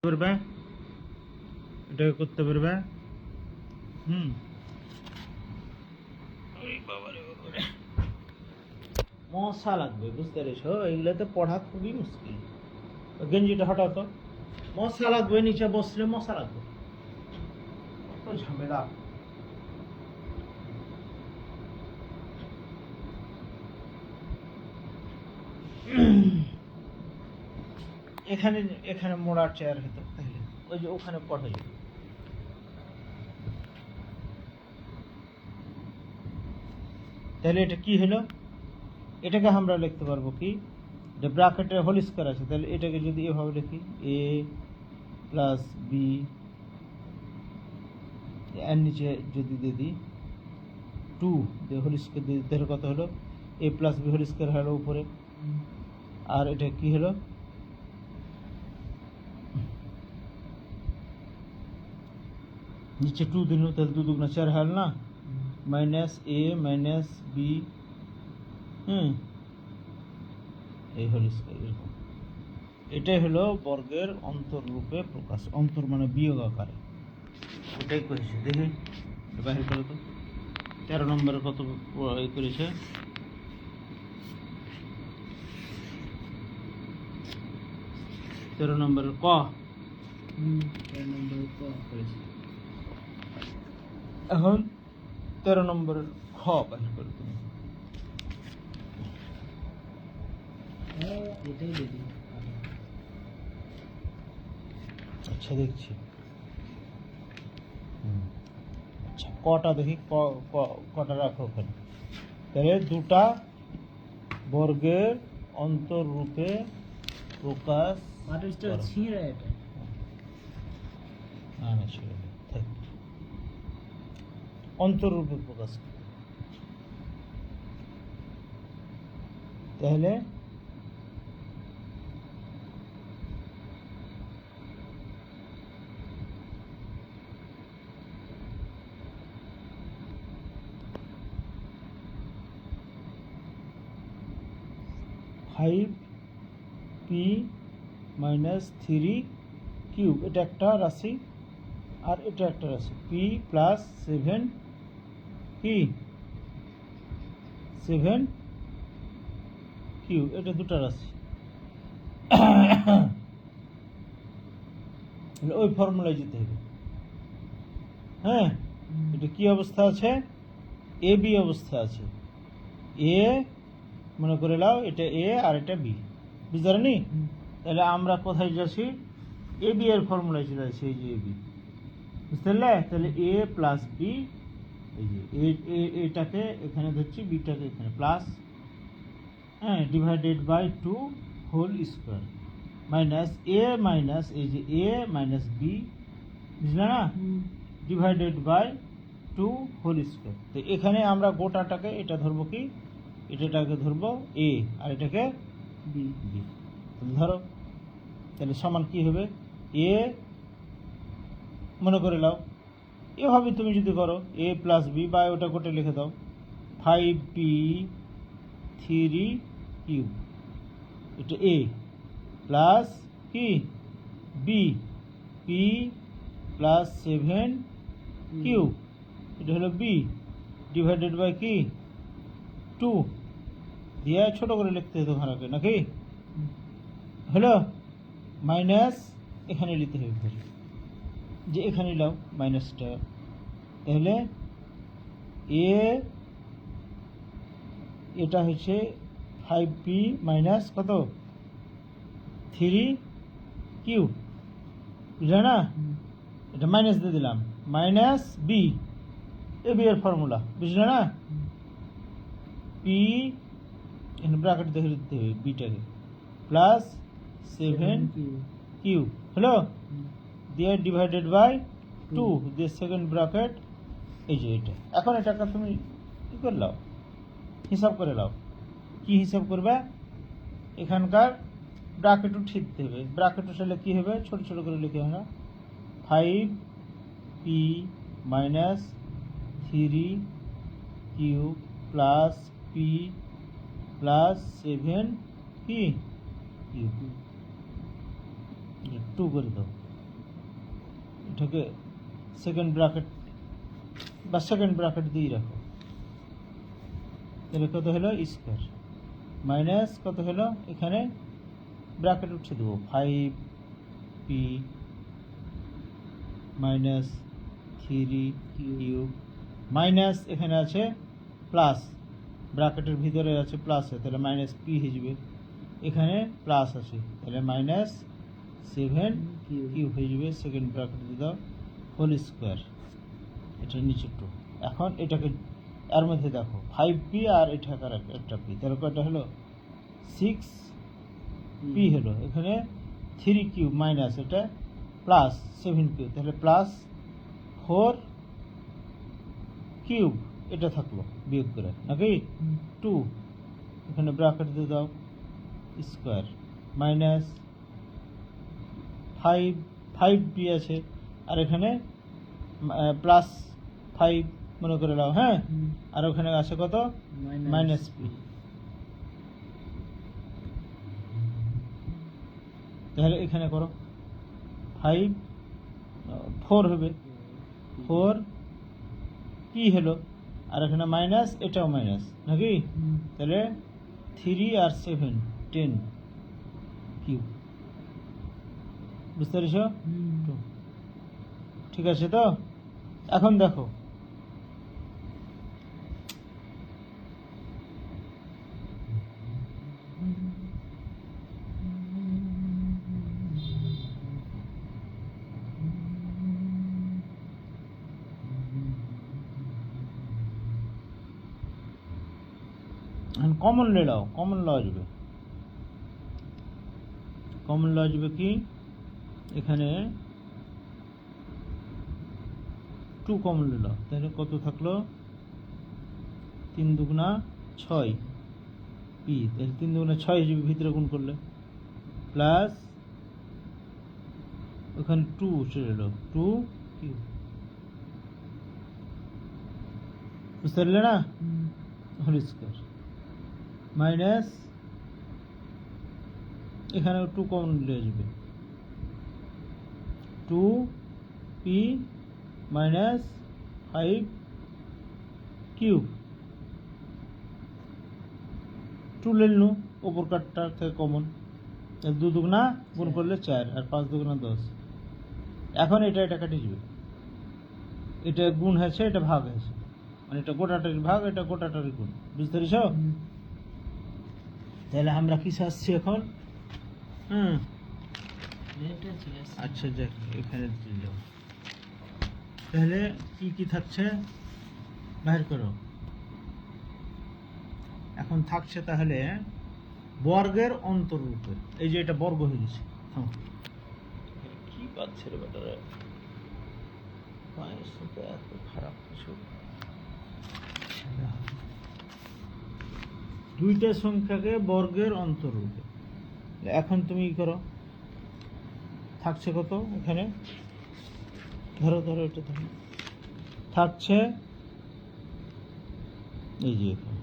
পারবে, এটাকে করতে পারবে। মশা লাগবে, বুঝতে পেরেছো? এগুলোতে পড়া খুবই মুশকিল। গেঞ্জিটা হঠাৎ মশা লাগবে, নিচে বসলে মশা লাগবে, কত ঝামেলা। এখানে এখানে মোড়ার চেয়ার হতো, তাহলে ওই যে ওখানে পড়া যেত। তাহলে এটা কি হলো? এটাকে আমরা লিখতে পারবো কি, যে ব্র্যাকেটে হোল স্কয়ার আছে, তাহলে এটাকে যদি এভাবে লিখি এ প্লাস বি, এর নিচে যদি দিয়ে দিই 2 দিয়ে হোল স্কয়ার দিয়ে দিই, তাহলে কত হলো? এ প্লাস বি হোল স্কয়ার হলো উপরে, আর এটা কি হলো? নিচে 2 দিন, তাহলে 2 দুগুণা 4 হল না, মাইনাস এ মাইনাস বি, এই হোল স্কয়ার। এরকম এটাই হলো বর্গের অন্তররূপে প্রকাশ। অন্তর মানে বিয়োগ আকারে, ওটাই করেছে। দেখি বাহির করে তো 13 নম্বরে কত করেছে। 13 নম্বরের ক, 13 নম্বরের ক করেছে। এখন 13 নম্বরের খ বাহির করে তুমি। এটাই দেখি, আচ্ছা দেখছি। আচ্ছা কটা দেখি, কটা রাখো ওখানে। তাহলে দুটা বর্গের অন্তররূপে প্রকাশ অন্তররূপে প্রকাশ, তাহলে 5p মাইনাস 3q, এটা একটা রাশি আর এটা একটা রাশি, p প্লাস 7p 7q, এটা দুটা রাশি। ওই ফর্মুলায় যেতে হবে। হ্যাঁ, এটা কি অবস্থা আছে? এ বি অবস্থা আছে। এ মনে করে নাও এটা এ আর এটা বি, বুঝতে পারেনি? তাহলে আমরা কোথায় যাচ্ছি? এ বি এর ফর্মুলায় চলে যাচ্ছি, এই যে এ বি, বুঝতে পারলে? তাহলে এ প্লাস বি, এই যে এটাকে এখানে ধরছি, বিটাকে এখানে প্লাস, হ্যাঁ, divided by 2 whole square, minus a minus এই যে এ মাইনাস বি, বুঝলে না, ডিভাইডেড বাই 2 হোল স্কোয়ার। তো এখানে আমরা গোটাটাকে এটা ধরবো কি, এটাকে ধরবো এ আর এটাকে বি, ধরো। তাহলে সমান কি হবে? এ মনে করে নাও, এভাবে তুমি যদি করো এ প্লাস বি, বা ওটা গোটে লিখে দাও 5p 3q, এটা এ প্লাস কি বি, পি প্লাস 7q, এটা হলো বি, ডিভাইডেড বাই কি 2 দিয়ে ছোট করে লিখতে হতো ভাড়াকে, নাকি? হলো মাইনাস, এখানে লিখতে হবে যে এখানে লাও মাইনাসটা, তাহলে এ এটা হচ্ছে 5p মাইনাস কত 3q, বুঝলে না? এটা মাইনাস দিয়ে দিলাম, মাইনাস বি, এ বি এর ফর্মুলা, বুঝলে না? পি এখানে ব্র্যাকেট দেখে দিতে হবে বিটাকে, প্লাস 7q, হলো, দিয়ে ডিভাইডেড বাই 2 দিয়ে সেকেন্ড ব্র্যাকেট, এই যে এটা। এখন এটাকে তুমি কি করে লাও, হিসাব করে লাও। কি হিসাব করবে? এখানকার ব্র্যাকেটও ঠিক দেবে, ব্র্যাকেট আসলে কি হবে, ছোট ছোট করে লিখে আমরা 5p minus 3q plus p plus 7p 2 করে দাও, এটাকে সেকেন্ড ব্র্যাকেট বা সেকেন্ড ব্র্যাকেট দিয়ে রাখো, তাহলে কত হলো স্কোয়ার মাইনাস কত হলো, এখানে ব্র্যাকেট উঠে দেবো 5p মাইনাস 3q মাইনাস এখানে আছে প্লাস, ব্র্যাকেটের ভিতরে আছে প্লাস, তাহলে মাইনাস p হয়ে যাবে, এখানে প্লাস আছে তাহলে মাইনাস 7q হয়ে যাবে, সেকেন্ড ব্র্যাকেট দিয়ে দাও হোল স্কোয়ার, এটা নিচে 2। এখন এটাকে এর মধ্যে দেখো 5p আর এটা একটা p, তাহলে কয়টা হলো 6p হলো, এখানে 3q মাইনাস এটা প্লাস 7q, তাহলে প্লাস 4 কিউব এটা থাকলো বিয়োগ করে নাকি 2, এখানে ব্র্যাকেট দিয়ে দাও স্কোয়ার মাইনাস 5p আছে, আর এখানে প্লাস 5 মনে করে নাও, হ্যাঁ, আর ওখানে আছে কত মাইনাস p, তাহলে এখানে করো 4 হবে, 4 কি হলো, আর এখানে মাইনাস এটাও মাইনাস নাকি, তাহলে 3 আর 7 10 কিউব, বুঝতে পেরেছ? ঠিক আছে তো? এখন দেখো কমন লে নাও, কমন লওয়া যাবে, কমন লওয়া যাবে কি, এখানে 2 কমন নিল, তাহলে কত থাকলো 3 দুগুণা 6 p, তাহলে 3 দুগুণা 6 হিসেবে ভিতরে গুণ করলে প্লাস ওখানে 2 চলে এলো 2 কিউব, বুঝতে পারলে না, হোল স্কোয়ার মাইনাস এখানে 2 কমন নিলে আসবে 2p মাইনাস 5 কিউব, 2 লেনু ওপর কাটটা থেকে কমন, 2 দুগুণা গুণ করলে 4 আর 5 দুগুণা 10, এখন এটা কাটে যাবে, এটা গুণ হয়েছে এটা ভাগ হয়েছে, মানে এটা গোটাটার ভাগ এটা গোটাটার গুণ, বুঝতে পেরেছ? তাহলে আমরা কি আসছি এখন, আচ্ছা যাক এখানে দিল, তাহলে কি কি থাকছে বাইর করো, এখন থাকছে তাহলে বর্গের অন্তররূপে, এই যে এটা বর্গ হয়ে গেছে, কি পাচ্ছে রে বেটারে, পায়ের সাথে এত খারাপ কিছু, দুইটা সংখ্যাকে বর্গের অন্তররূপে, এখন তুমি কি করো, থাকছে কত এখানে, ধরো ধরো এটা ধরো, থাকছে এই যে এখানে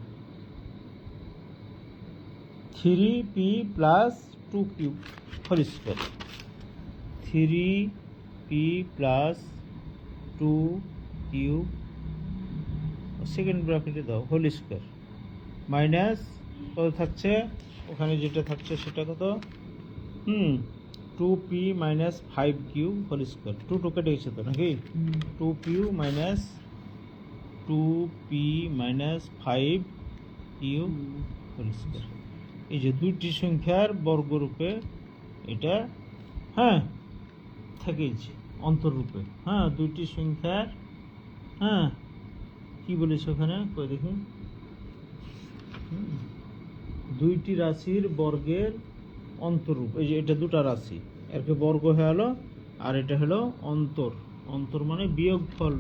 3p plus 2q whole square, 3p plus 2q second ব্র্যাকেটে দাও হোল স্কোয়ার মাইনাস কত থাকছে, ওখানে যেটা থাকছে সেটা কত 2p minus 5q whole square, 2 কেটে গেছে তো নাকি, 2p minus 5q whole square, এই যে দুইটি সংখ্যার বর্গরূপে এটা, হ্যাঁ থেকেছে অন্তররূপে, হ্যাঁ দুইটি সংখ্যার, হ্যাঁ কি বলেছে ওখানে কই দেখি, দুইটি রাশির বর্গের অন্তররূপ, এই যে এটা দুটা রাশি এরকে বর্গ হয়ে গেল, আর এটা হলো অন্তর, অন্তর মানে বিয়োগফল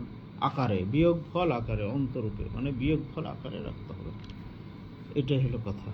আকারে, বিয়োগফল আকারে অন্তররূপে মানে বিয়োগফল আকারে রাখতে হবে, এটাই হলো কথা।